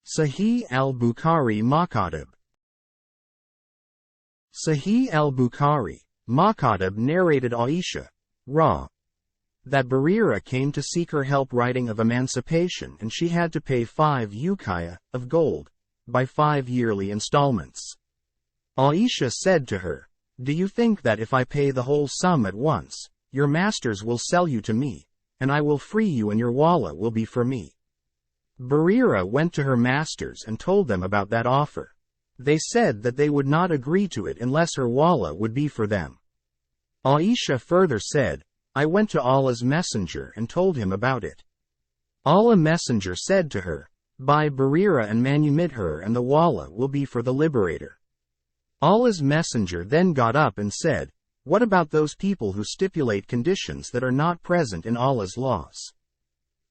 Sahih al-Bukhari Makaatib. Sahih al-Bukhari, Makaatib narrated Aisha, that Barira came to seek her help writing of emancipation and she had to pay 5 uqiyah of gold, by 5 yearly installments. Aisha said to her, "Do you think that if I pay the whole sum at once, your masters will sell you to me, and I will free you and your wallah will be for me?" Barira went to her masters and told them about that offer. They said that they would not agree to it unless her wallah would be for them. Aisha further said, "I went to Allah's messenger and told him about it. Allah's messenger said to her, 'Buy Barira and manumit her and the wallah will be for the liberator.' Allah's messenger then got up and said, 'What about those people who stipulate conditions that are not present in Allah's laws?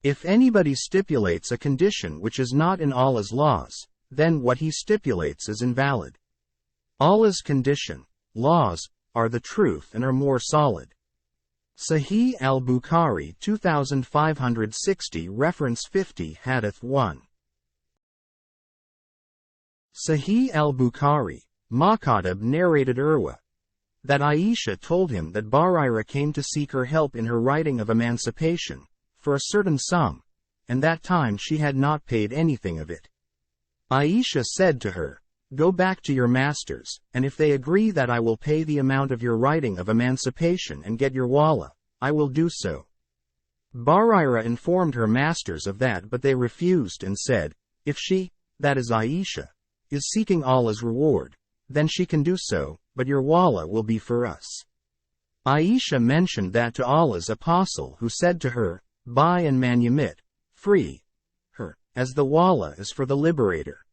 If anybody stipulates a condition which is not in Allah's laws, then what he stipulates is invalid. Allah's condition, laws, are the truth and are more solid.'" Sahih al-Bukhari 2560 reference 50 Hadith 1. Sahih al-Bukhari, Makaatib narrated that Aisha told him that Barira came to seek her help in her writing of emancipation, for a certain sum, and that time she had not paid anything of it. Aisha said to her, "Go back to your masters, and if they agree that I will pay the amount of your writing of emancipation and get your wallah, I will do so." Barira informed her masters of that, but they refused and said, "If she, that is Aisha, is seeking Allah's reward, then she can do so, but your wallah will be for us." Aisha mentioned that to Allah's apostle, who said to her, "Buy and manumit, free her, as the wallah is for the liberator."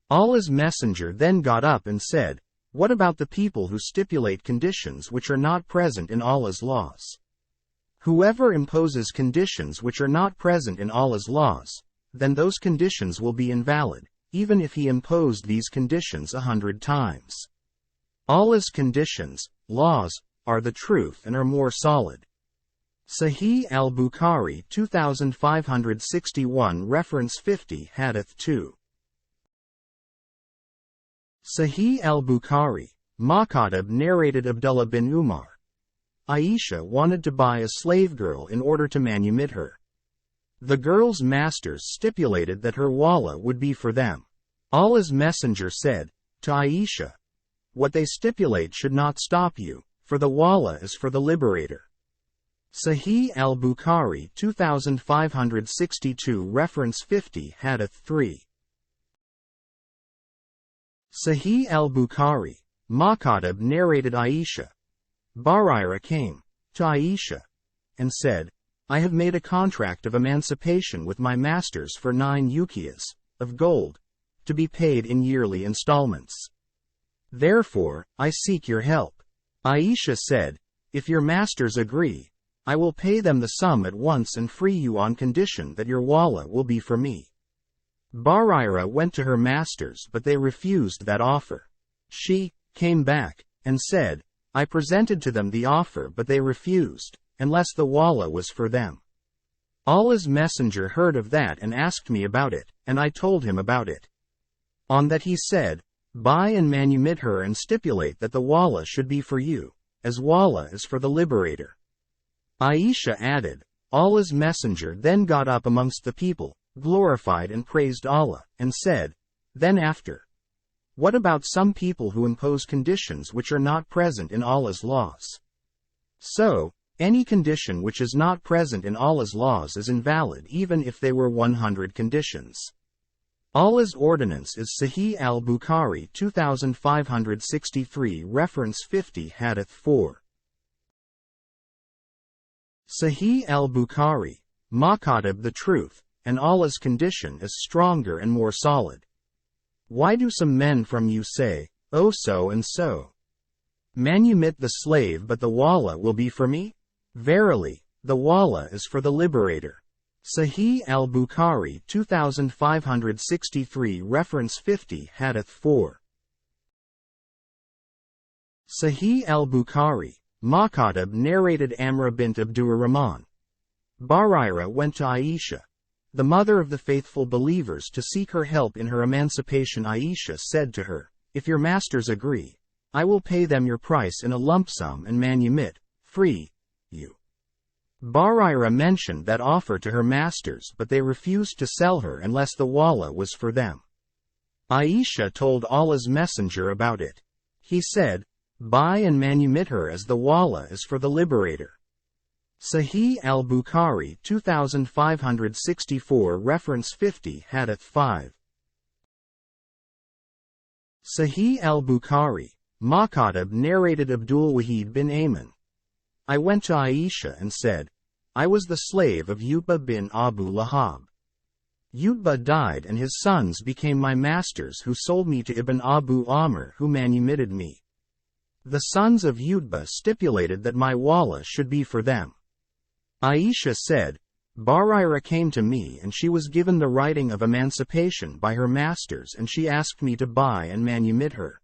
Allah's messenger then got up and said, "What about the people who stipulate conditions which are not present in Allah's laws? Whoever imposes conditions which are not present in Allah's laws, then those conditions will be invalid, even if he imposed these conditions 100 times. Allah's conditions, laws, are the truth and are more solid." Sahih al-Bukhari 2561 reference 50 Hadith 2. Sahih al-Bukhari, Makaatib narrated Abdullah bin Umar. Aisha wanted to buy a slave girl in order to manumit her. The girl's masters stipulated that her wallah would be for them. Allah's messenger said to Aisha, "What they stipulate should not stop you, for the wallah is for the liberator." Sahih al-Bukhari 2562 reference 50 Hadith 3. Sahih al-Bukhari, Makaatib narrated Aisha. Barira came to Aisha and said, "I have made a contract of emancipation with my masters for 9 uqiyahs of gold, to be paid in yearly installments. Therefore, I seek your help." Aisha said, "If your masters agree, I will pay them the sum at once and free you on condition that your wallah will be for me." Barira went to her masters, but they refused that offer. She came back and said, "I presented to them the offer, but they refused, unless the wallah was for them. Allah's messenger heard of that and asked me about it, and I told him about it. On that he said, 'Buy and manumit her and stipulate that the wallah should be for you, as wallah is for the liberator.'" Aisha added, Allah's messenger then got up amongst the people, glorified and praised Allah, and said, then after, "What about some people who impose conditions which are not present in Allah's laws? So, any condition which is not present in Allah's laws is invalid even if they were 100 conditions. Allah's ordinance is Sahih al-Bukhari 2563 reference 50 Hadith 4. Sahih al-Bukhari, Makaatib the truth, and Allah's condition is stronger and more solid. Why do some men from you say, "Oh so and so"? Manumit the slave but the wallah will be for me? Verily, the wallah is for the liberator. Sahih al-Bukhari 2563 reference 50 Hadith 4. Sahih al-Bukhari, Makaatib narrated Amra bint Abdurrahman. Barira went to Aisha the mother of the faithful believers, to seek her help in her emancipation. Aisha said to her, "If your masters agree, I will pay them your price in a lump sum and manumit, free you." Barira mentioned that offer to her masters, but they refused to sell her unless the wallah was for them. Aisha told Allah's Messenger about it. He said, "Buy and manumit her as the wallah is for the liberator." Sahih al-Bukhari 2564 reference 50 Hadith 5. Sahih al-Bukhari, Makaatib narrated Abdul Wahid bin Ayman. I went to Aisha and said, I was the slave of Utbah bin Abu Lahab. Utbah died and his sons became my masters, who sold me to Ibn Abu Amr, who manumitted me. The sons of Utbah stipulated that my wallah should be for them. Aisha said, Barira came to me and she was given the writing of emancipation by her masters, and she asked me to buy and manumit her.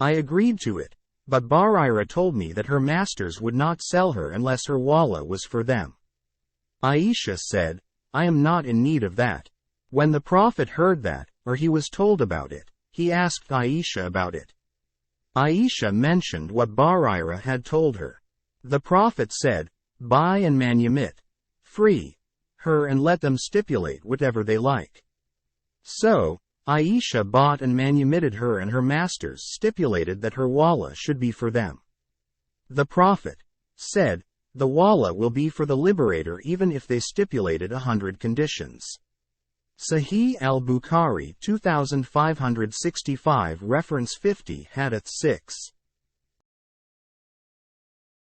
I agreed to it, but Barira told me that her masters would not sell her unless her wallah was for them. Aisha said, I am not in need of that. When the Prophet heard that, or he was told about it, he asked Aisha about it. Aisha mentioned what Barira had told her. The Prophet said, Buy and manumit, free her, and let them stipulate whatever they like. So, Aisha bought and manumitted her, and her masters stipulated that her wallah should be for them. The Prophet said, The wallah will be for the liberator even if they stipulated 100 conditions. Sahih al-Bukhari 2565 reference 50 Hadith 6.